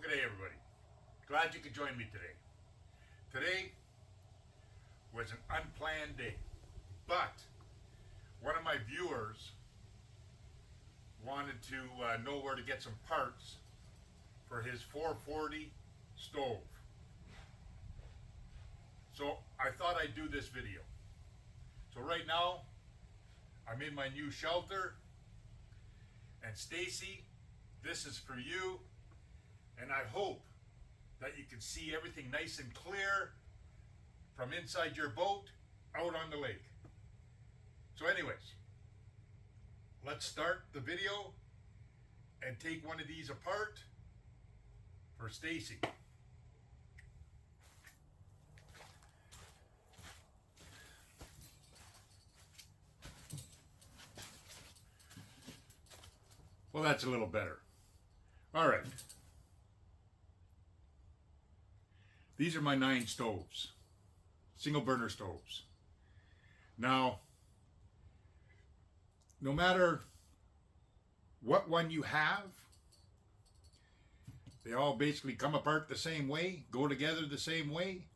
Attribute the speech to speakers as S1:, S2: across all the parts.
S1: good day, everybody. Glad you could join me today. Today was an unplanned day, but one of my viewers wanted to know where to get some parts for his 440 stove. So I thought I'd do this video. So right now, I'm in my new shelter, and Stacy, this is for you, and I hope that you can see everything nice and clear from inside your boat out on the lake. So anyways, let's start the video and take one of these apart for Stacy. Well, that's a little better. All right. These are my 9 stoves, single burner stoves. Now, no matter what one you have, they all basically come apart the same way, go together the same way,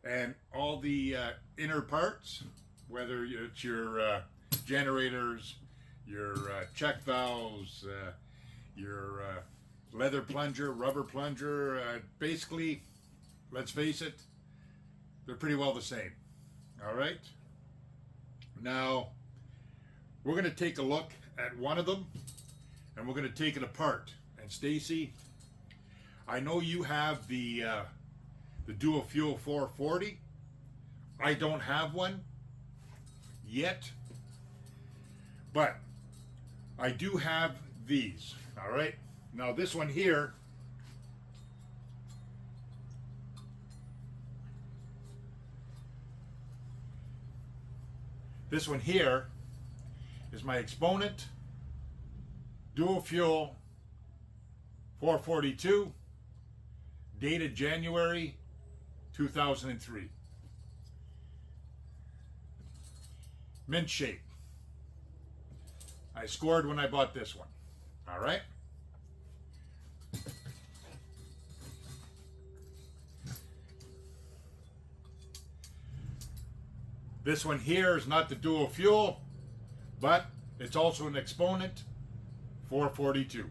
S1: and all the inner parts, whether it's your generators, your check valves, your leather plunger, rubber plunger, basically, let's face it, they're pretty well the same. All right? Now, we're going to take a look at one of them, and we're going to take it apart. And Stacy, I know you have the dual fuel 440. I don't have one yet, but I do have these. All right? Now, this one here, is my Exponent dual fuel 442, dated January 2003. Mint shape. I scored when I bought this one. All right? This one here is not the dual fuel, but it's also an Exponent 442.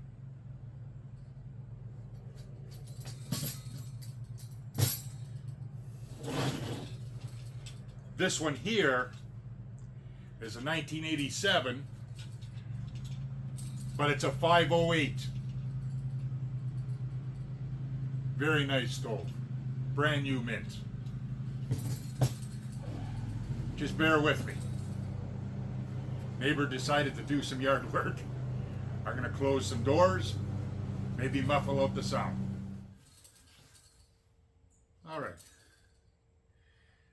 S1: This one here is a 1987, but it's a 508. Very nice stove. Brand new mint. Just bear with me. Neighbor decided to do some yard work. I'm going to close some doors, maybe muffle out the sound. All right.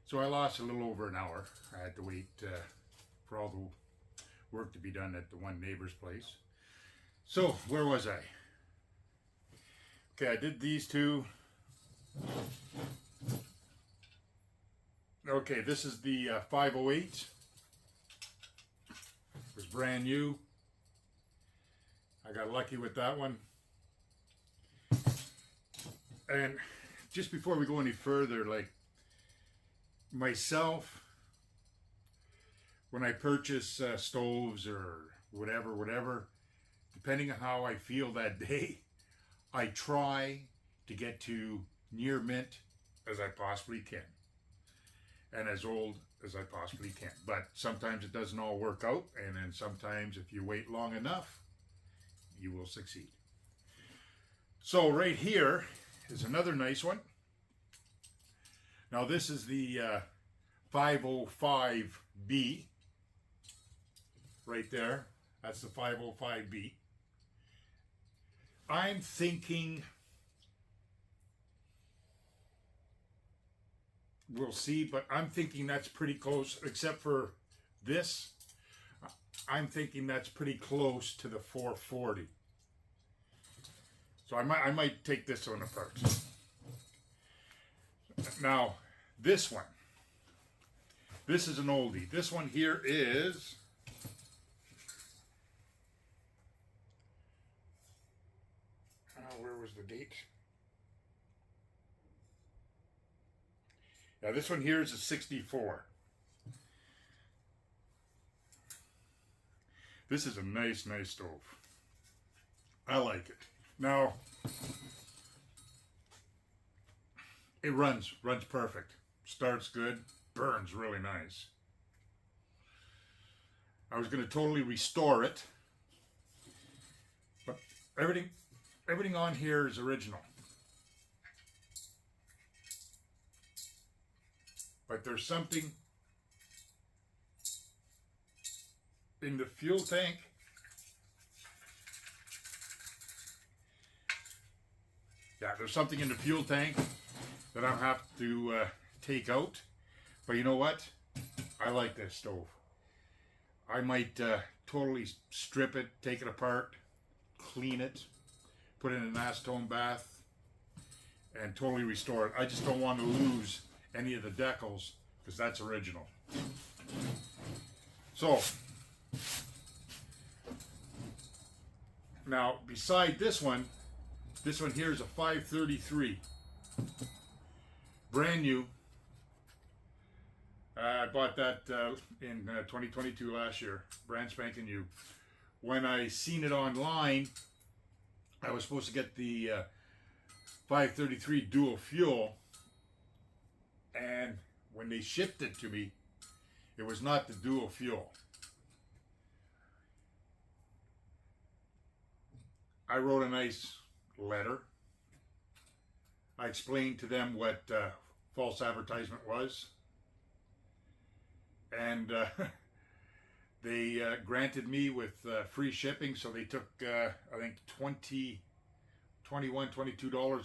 S1: So I lost a little over an hour. I had to wait for all the work to be done at the one neighbor's place. So, where was I? Okay, I did these two. Okay, this is the 508. It was brand new. I got lucky with that one. And just before we go any further, like myself, when I purchase stoves or whatever, depending on how I feel that day, I try to get to near mint as I possibly can, and as old as I possibly can. But sometimes it doesn't all work out, and then sometimes if you wait long enough, you will succeed. So right here is another nice one. Now this is the 505B. Right there. That's the 505B. I'm thinking, we'll see, but I'm thinking that's pretty close, except for this. I'm thinking that's pretty close to the 440. So I might take this one apart. Now, this one. This is an oldie. This one here is where was the date? Now this one here is a 64. This is a nice stove. I like it. Now, it runs perfect. Starts good, burns really nice. I was going to totally restore it, but everything on here is original. But there's something in the fuel tank there's something in the fuel tank that I'll have to take out. But you know what? I like this stove. I might totally strip it, take it apart, clean it, put it in an acetone bath, and totally restore it. I just don't want to lose any of the decals because that's original. So, now beside this one here is a 533. Brand new. I bought that in 2022 last year, brand spanking new. When I seen it online, I was supposed to get the 533 dual fuel, and when they shipped it to me, it was not the dual fuel. I wrote a nice letter. I explained to them what false advertisement was. And they granted me with free shipping, so they took I think $22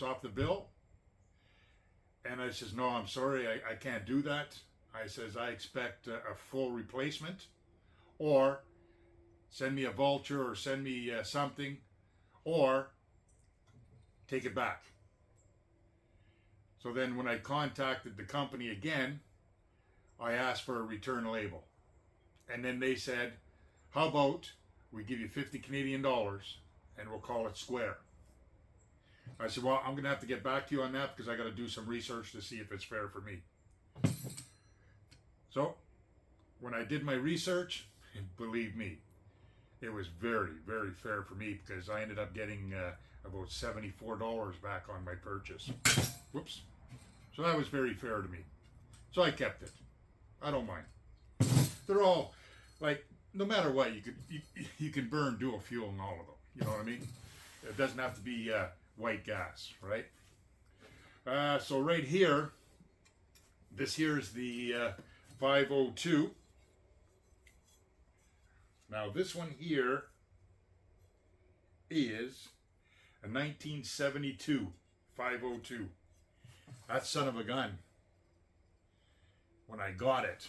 S1: off the bill. And I says, no, I'm sorry, I can't do that. I says, I expect a full replacement, or send me a voucher, or send me something, or take it back. So then when I contacted the company again, I asked for a return label. And then they said, how about we give you 50 Canadian dollars and we'll call it square. I said, well, I'm going to have to get back to you on that because I got to do some research to see if it's fair for me. So when I did my research, believe me, it was very, very fair for me because I ended up getting about $74 back on my purchase. Whoops. So that was very fair to me. So I kept it. I don't mind. They're all like, no matter what, you can burn dual fuel in all of them. You know what I mean? It doesn't have to be white gas, right? So right here, this here is the 502. Now this one here is a 1972 502. That son of a gun, when I got it,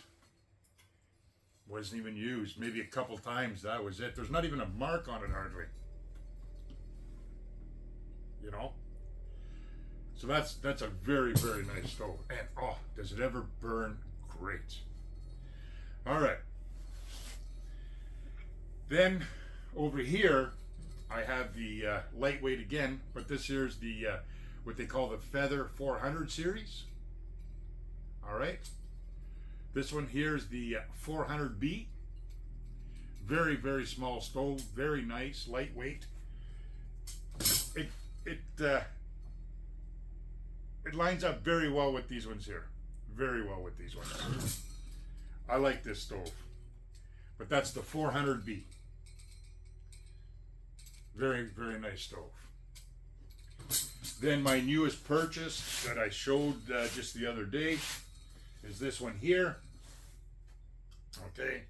S1: wasn't even used. Maybe a couple times, that was it. There's not even a mark on it hardly. You know? So that's a very, very nice stove. And oh, does it ever burn great. All right. Then over here, I have the lightweight again, but this here's the what they call the Feather 400 series. All right. This one here is the 400B. Very, very small stove, very nice, lightweight. It lines up very well with these ones here. Very well with these ones. I like this stove. But that's the 400B. Very, very nice stove. Then my newest purchase that I showed just the other day is this one here. Okay.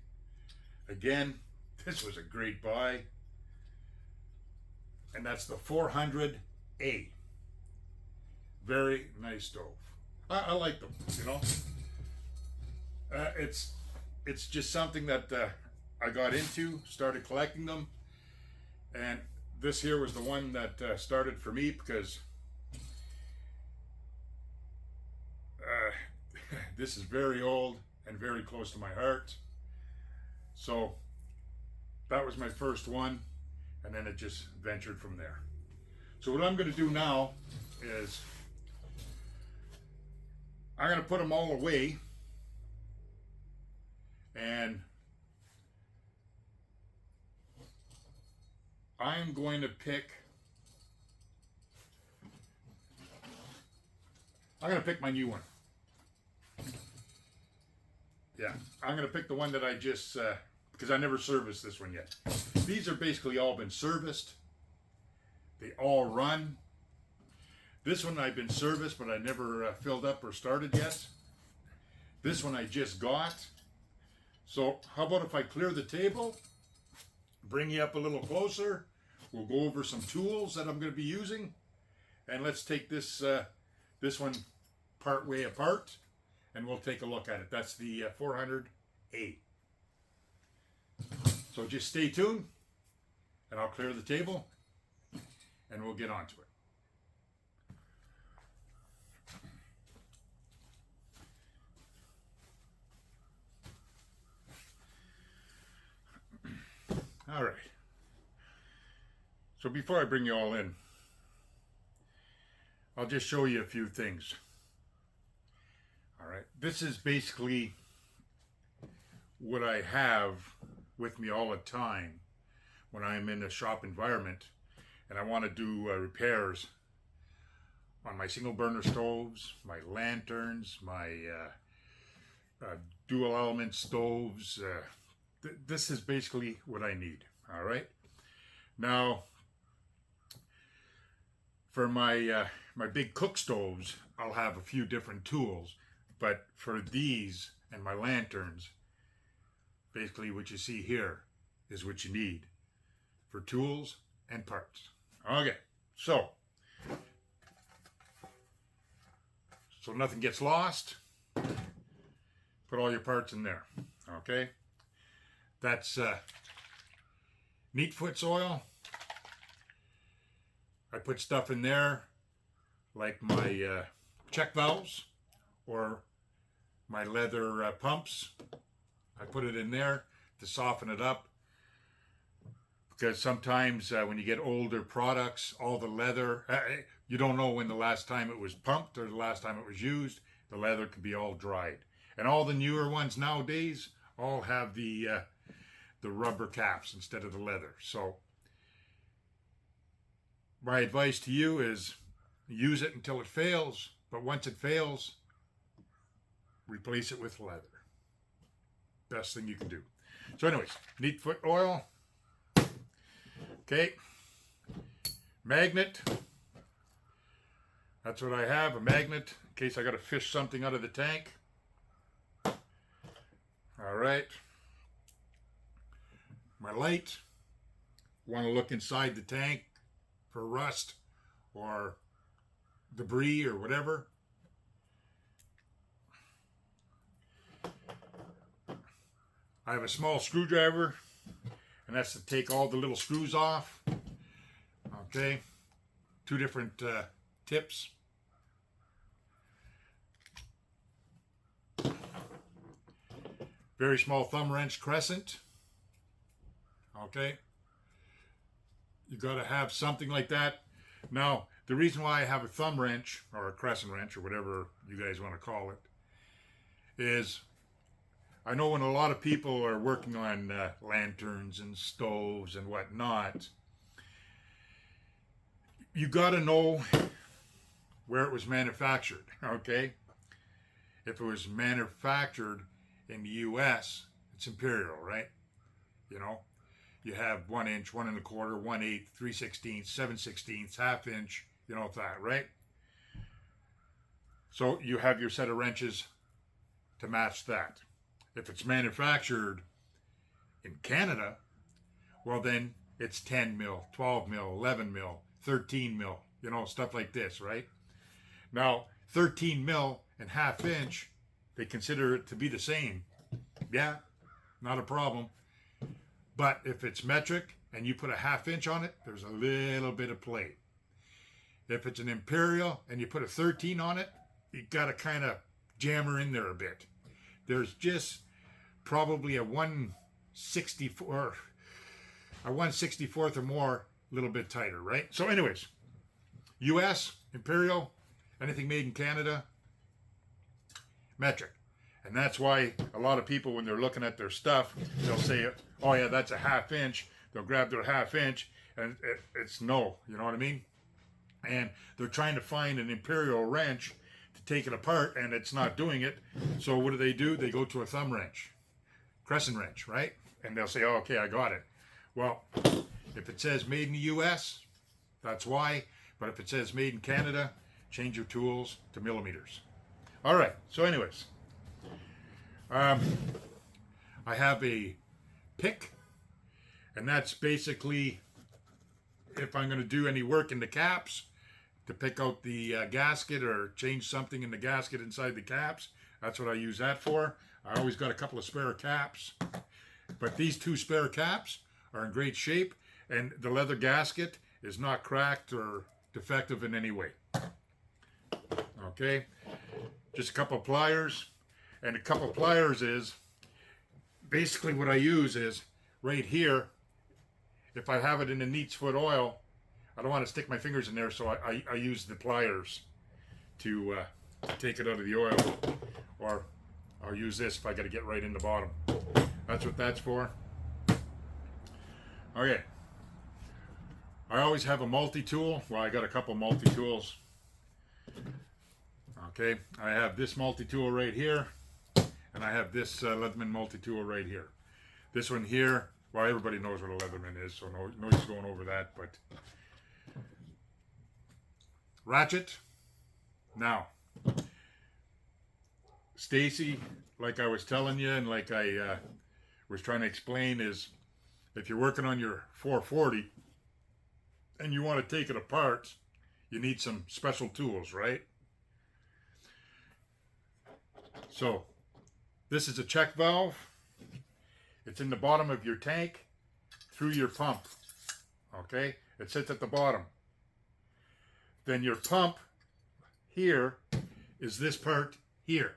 S1: Again, this was a great buy. And that's the 400A. Very nice stove. I like them, you know. It's just something that I got into, started collecting them. And this here was the one that started for me because this is very old and very close to my heart. So that was my first one, and then it just ventured from there. So what I'm going to do now is I'm going to put them all away, and I'm going to pick my new one. Yeah, I'm going to pick the one that I just, because I never serviced this one yet. These are basically all been serviced. They all run. This one I've been serviced, but I never filled up or started yet. This one I just got. So how about if I clear the table, bring you up a little closer. We'll go over some tools that I'm going to be using. And let's take this one part way apart, and we'll take a look at it. That's the 400A. So just stay tuned, and I'll clear the table, and we'll get onto it. All right. So before I bring you all in, I'll just show you a few things. All right. This is basically what I have with me all the time when I'm in a shop environment and I want to do repairs on my single burner stoves, my lanterns, my dual element stoves. This is basically what I need. All right. Now, for my my big cook stoves, I'll have a few different tools, but for these and my lanterns, basically what you see here is what you need for tools and parts. Okay, so nothing gets lost. Put all your parts in there. Okay, that's Neatfoot's oil. I put stuff in there like my check valves or my leather pumps. I put it in there to soften it up, because sometimes when you get older products, all the leather, you don't know when the last time it was pumped or the last time it was used. The leather could be all dried. And all the newer ones nowadays all have the rubber caps instead of the leather. So my advice to you is use it until it fails, but once it fails, replace it with leather. Best thing you can do. So anyways, Neatfoot oil. Okay. Magnet. That's what I have, a magnet, in case I got to fish something out of the tank. All right. My light. Want to look inside the tank for rust or debris or whatever. I have a small screwdriver, and that's to take all the little screws off. Okay, 2 different tips. Very small thumb wrench crescent. Okay, you got to have something like that. Now, the reason why I have a thumb wrench or a crescent wrench or whatever you guys want to call it is, I know when a lot of people are working on lanterns and stoves and whatnot, you got to know where it was manufactured, okay? If it was manufactured in the U.S., it's imperial, right? You know, you have 1 inch, 1 1/4, 1/8, 3/16, 7/16, ½ inch, you know that, right? So you have your set of wrenches to match that. If it's manufactured in Canada, well then it's 10 mil, 12 mil, 11 mil, 13 mil, you know, stuff like this, right? Now, 13 mil and ½ inch, they consider it to be the same. Yeah, not a problem. But if it's metric and you put a ½ inch on it, there's a little bit of play. If it's an imperial and you put a 13 on it, you got to kind of jam her in there a bit. There's just probably a 1/64th or more, a little bit tighter, right? So anyways, U.S., imperial, anything made in Canada, metric. And that's why a lot of people, when they're looking at their stuff, they'll say, oh yeah, that's a 1/2 inch. They'll grab their 1/2 inch, and it's no, you know what I mean? And they're trying to find an imperial wrench to take it apart, and it's not doing it. So what do? They go to a thumb wrench, crescent wrench, right? And they'll say, oh, okay, I got it. Well, if it says made in the US, that's why. But if it says made in Canada, change your tools to millimeters. All right, so anyways, I have a pick, and that's basically if I'm going to do any work in the caps to pick out the gasket or change something in the gasket inside the caps. That's what I use that for. I always got a couple of spare caps, but these 2 spare caps are in great shape, and the leather gasket is not cracked or defective in any way. Okay, just a couple of pliers. And a couple of pliers is basically what I use is right here. If I have it in a neat's foot oil, I don't want to stick my fingers in there, so I use the pliers to take it out of the oil. Or I'll use this if I got to get right in the bottom. That's what that's for. Okay. I always have a multi-tool. Well, I got a couple multi-tools. Okay, I have this multi-tool right here. And I have this Leatherman multi-tool right here. This one here, well, everybody knows what a Leatherman is, so no use going over that, but ratchet. Now, Stacy, like I was telling you, and like I was trying to explain, is if you're working on your 440 and you want to take it apart, you need some special tools, right? So, this is a check valve. It's in the bottom of your tank through your pump. Okay? It sits at the bottom. Then your pump here is this part here.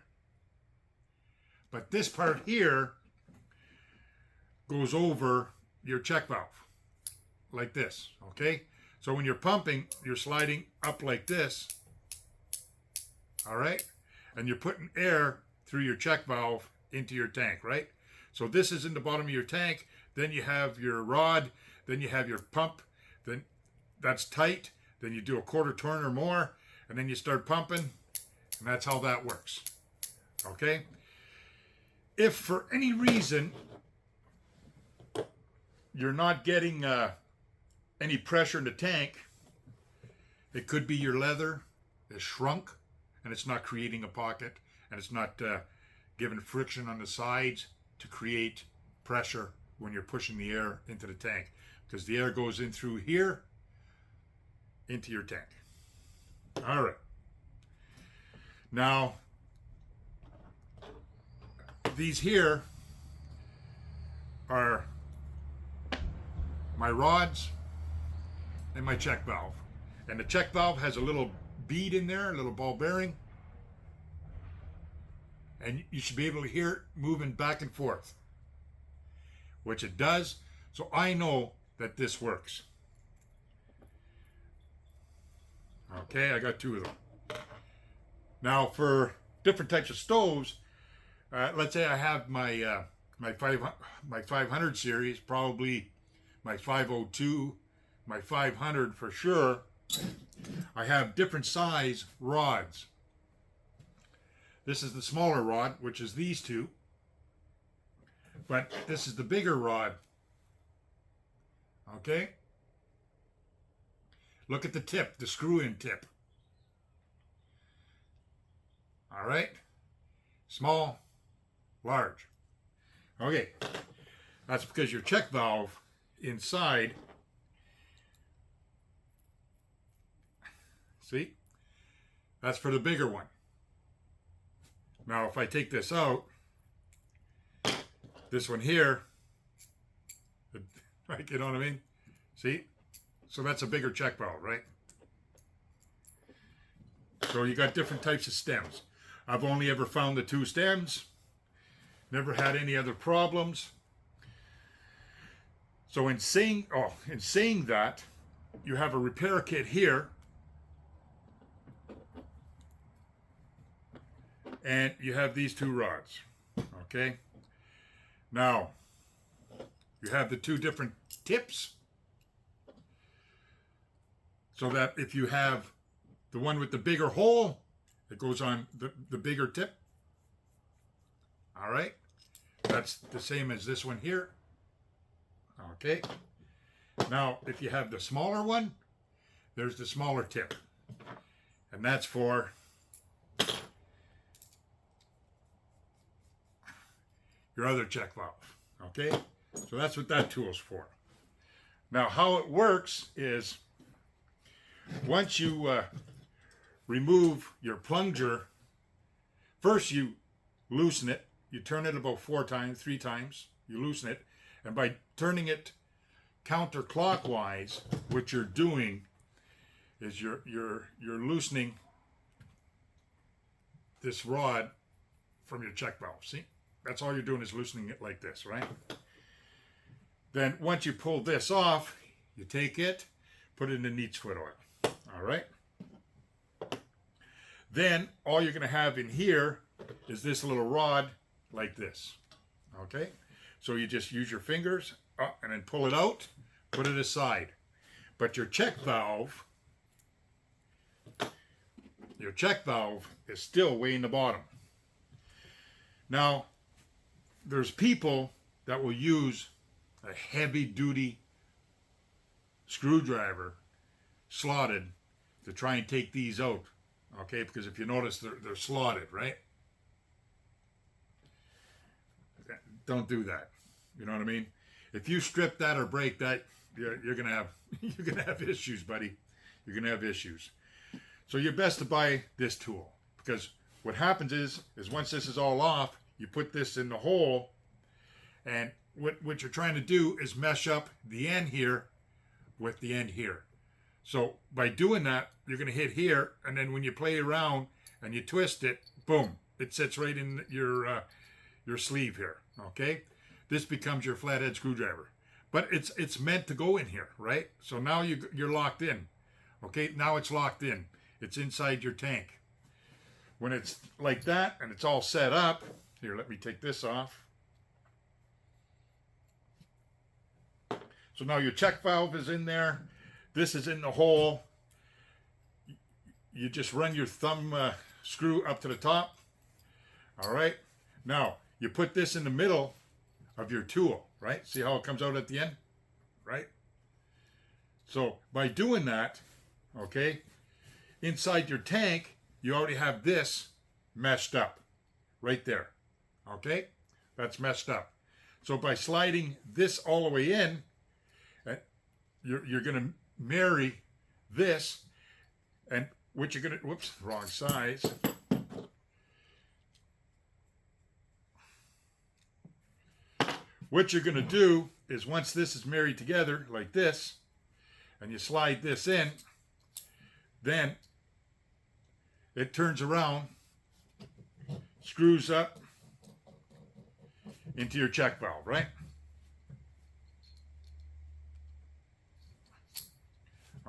S1: But this part here goes over your check valve. Like this. Okay? So when you're pumping, you're sliding up like this. Alright? And you're putting air through your check valve into your tank, right? So this is in the bottom of your tank. Then you have your rod. Then you have your pump. Then that's tight. Then you do a 1/4 turn or more. And then you start pumping. And that's how that works. Okay? If for any reason you're not getting any pressure in the tank, it could be your leather is shrunk and it's not creating a pocket. And it's not giving friction on the sides to create pressure when you're pushing the air into the tank. Because the air goes in through here into your tank. All right. Now, these here are my rods and my check valve. And the check valve has a little bead in there, a little ball bearing. And you should be able to hear it moving back and forth, which it does. So I know that this works. Okay, I got 2 of them. Now for different types of stoves, let's say I have my my 500 series, probably my 502, my 500 for sure. I have different size rods. This is the smaller rod, which is these 2. But this is the bigger rod. Okay? Look at the tip, the screw-in tip. All right? Small, large. Okay. That's because your check valve inside, see? That's for the bigger one. Now, if I take this out, this one here, like, you know what I mean? See? So that's a bigger check valve, right? So you got different types of stems. I've only ever found the 2 stems. Never had any other problems. So in saying that, you have a repair kit here. and you have these two rods. Okay. Now, you have the two different tips. So that if you have the one with the bigger hole, it goes on the bigger tip. All right. That's the same as this one here. Okay. Now, if you have the smaller one, there's the smaller tip. And that's for your other check valve. Okay. So that's what that tool's for. Now, how it works is once you remove your plunger, first you loosen it. You turn it about 3 times. You loosen it, and by turning it counterclockwise, what you're doing is you're loosening this rod from your check valve. See, that's all you're doing is loosening it like this, right? Then once you pull this off, you take it, put it in the neat squid oil. All right. Then all you're going to have in here is this little rod like this. Okay. So you just use your fingers and then pull it out, put it aside. But your check valve is still way in the bottom. Now, there's people that will use a heavy duty screwdriver slotted to try and take these out. Okay, because if you notice they're slotted, right? Don't do that. You know what I mean? If you strip that or break that, you're gonna have issues, buddy. You're gonna have issues. So you're best to buy this tool, because what happens is once this is all off, you put this in the hole, and what you're trying to do is mesh up the end here with the end here. So by doing that, you're going to hit here, and then when you play around and you twist it, boom, it sits right in your sleeve here. Okay, this becomes your flathead screwdriver, but it's meant to go in here, right? So now you're locked in. Okay, now it's locked in. It's inside your tank. When it's like that and it's all set up, here, let me take this off. So now your check valve is in there. This is in the hole. You just run your thumb screw up to the top. All right. Now, you put this in the middle of your tool, right? See how it comes out at the end, right? So by doing that, okay, inside your tank, you already have this meshed up right there. Okay? That's meshed up. So by sliding this all the way in, you're going to marry this, and what you're going to, whoops, wrong size. What you're going to do is once this is married together like this, and you slide this in, then it turns around, screws up into your check valve, right?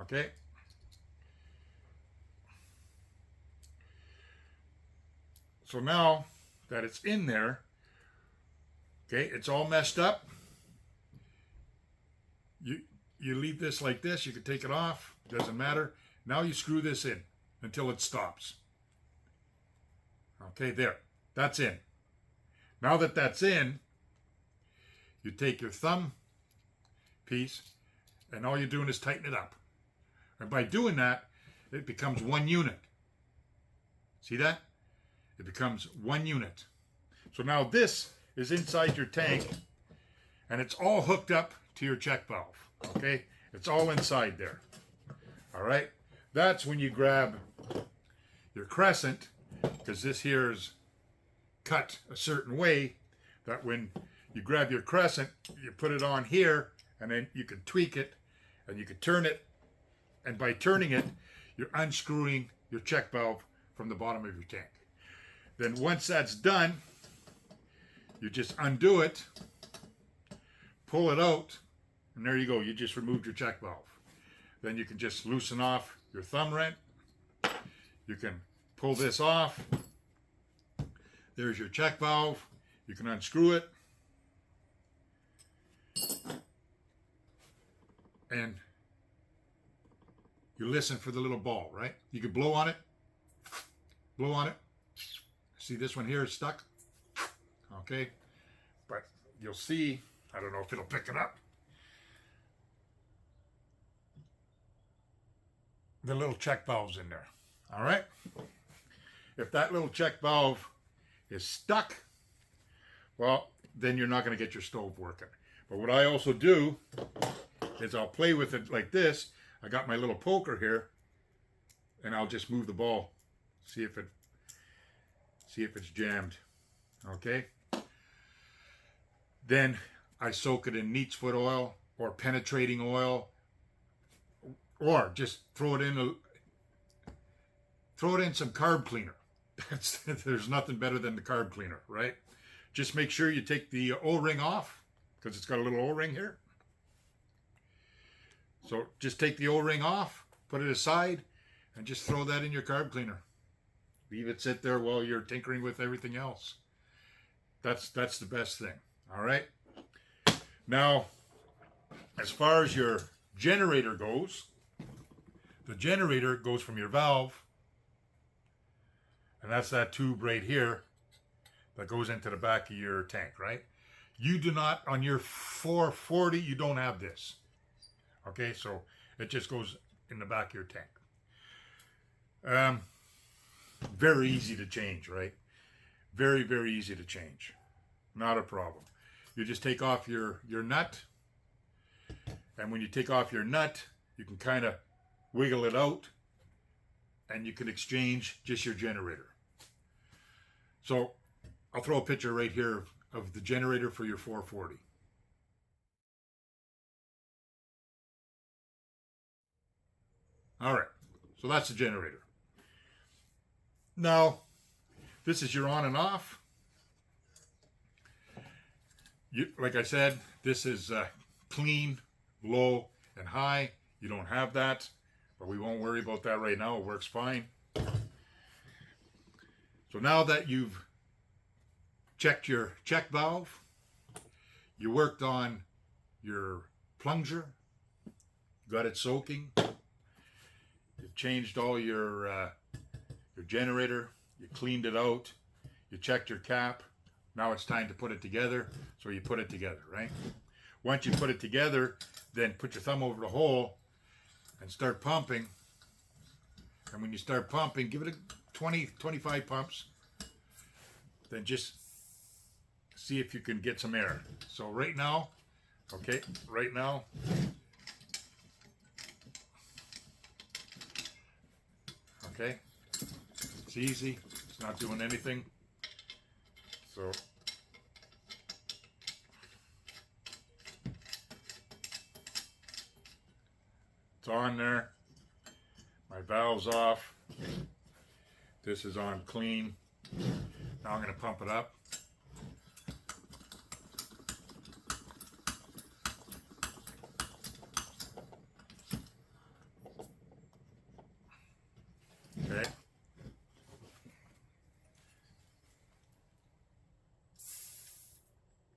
S1: Okay. So now that it's in there, okay, it's all messed up. You leave this like this. You can take it off. Doesn't matter. Now you screw this in until it stops. Okay, there. That's in. Now that that's in, you take your thumb piece, and all you're doing is tighten it up. And by doing that, it becomes one unit. See that? It becomes one unit. So now this is inside your tank, and it's all hooked up to your check valve. Okay? It's all inside there. All right? That's when you grab your crescent, because this here is cut a certain way that when you grab your crescent, you put it on here, and then you can tweak it, and you can turn it, and by turning it, you're unscrewing your check valve from the bottom of your tank. Then once that's done, you just undo it, pull it out, and there you go. You just removed your check valve. Then you can just loosen off your thumb wrench. You can pull this off, There's your check valve. You can unscrew it. And you listen for the little ball, right? You can blow on it. Blow on it. See, this one here is stuck. Okay. But you'll see, I don't know if it'll pick it up. The little check valve's in there. All right. If that little check valve is stuck, well, then you're not going to get your stove working. But what I also do is I'll play with it like this. I got my little poker here, and I'll just move the ball, see if it's jammed. Okay. Then I soak it in neat's foot oil or penetrating oil, or just throw it in some carb cleaner. There's nothing better than the carb cleaner, right? Just make sure you take the O-ring off, because it's got a little O-ring here. So just take the O-ring off, put it aside, and just throw that in your carb cleaner. Leave it sit there while you're tinkering with everything else. That's the best thing. All right. Now, as far as your generator goes, the generator goes from your valve, and that's that tube right here that goes into the back of your tank, right? You do not, on your 440, you don't have this. Okay, so it just goes in the back of your tank. Very easy to change, right? Very, very easy to change. Not a problem. You just take off your nut, and when you take off your nut, you can kind of wiggle it out, and you can exchange just your generator. So I'll throw a picture right here of the generator for your 440. All right, so that's the generator. Now, this is your on and off. Like I said, this is clean, low, and high. You don't have that, but we won't worry about that right now. It works fine. So now that you've checked your check valve, you worked on your plunger, got it soaking, you've changed all your generator, you cleaned it out, you checked your cap. Now it's time to put it together. So you put it together, right? Once you put it together, then put your thumb over the hole and start pumping. And when you start pumping, give it a 20, 25 pumps. Then just see if you can get some air. So right now, okay, right now, okay, it's easy. It's not doing anything. So it's on there. My valve's off. This is on clean. Now I'm going to pump it up. Okay.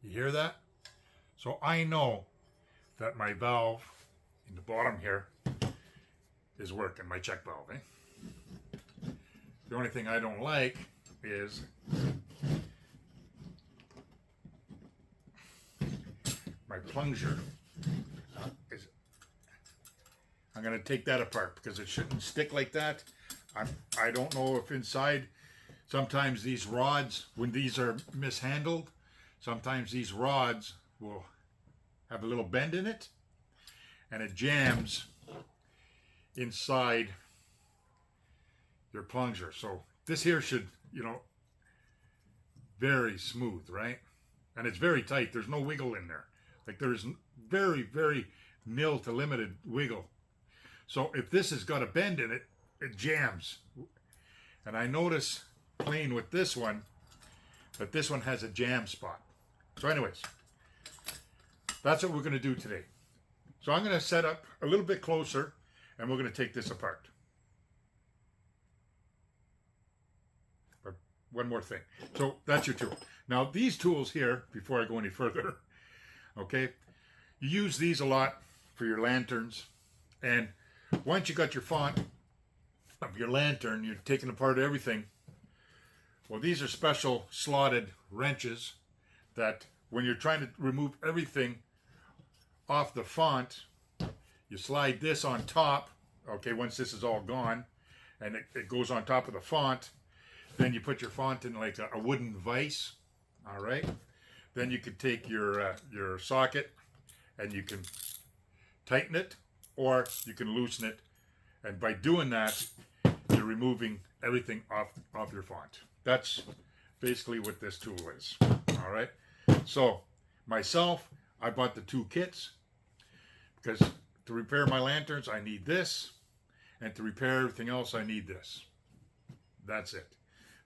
S1: You hear that? So I know that my valve in the bottom here is working, my check valve. The only thing I don't like is my plunger. I'm going to take that apart because it shouldn't stick like that. I don't know if inside, sometimes these rods, when these are mishandled, sometimes these rods will have a little bend in it, and it jams inside your plunger. So this here should, very smooth, right? And it's very tight. There's no wiggle in there. Like there's very, very nil to limited wiggle. So if this has got a bend in it, it jams. And I notice playing with this one that this one has a jam spot. So anyways, that's what we're going to do today. So I'm going to set up a little bit closer, and we're going to take this apart. But one more thing. So that's your tool. Now these tools here, before I go any further, okay, you use these a lot for your lanterns. And once you got your font of your lantern, you're taking apart everything. Well, these are special slotted wrenches that when you're trying to remove everything off the font, you slide this on top, okay, once this is all gone, and it goes on top of the font. Then you put your font in like a wooden vise, all right? Then you can take your socket and you can tighten it, or you can loosen it. And by doing that, you're removing everything off your font. That's basically what this tool is, all right? So myself, I bought the 2 kits because to repair my lanterns, I need this. And to repair everything else, I need this. That's it.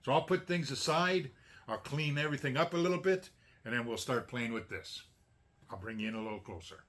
S1: So I'll put things aside, I'll clean everything up a little bit, and then we'll start playing with this. I'll bring you in a little closer.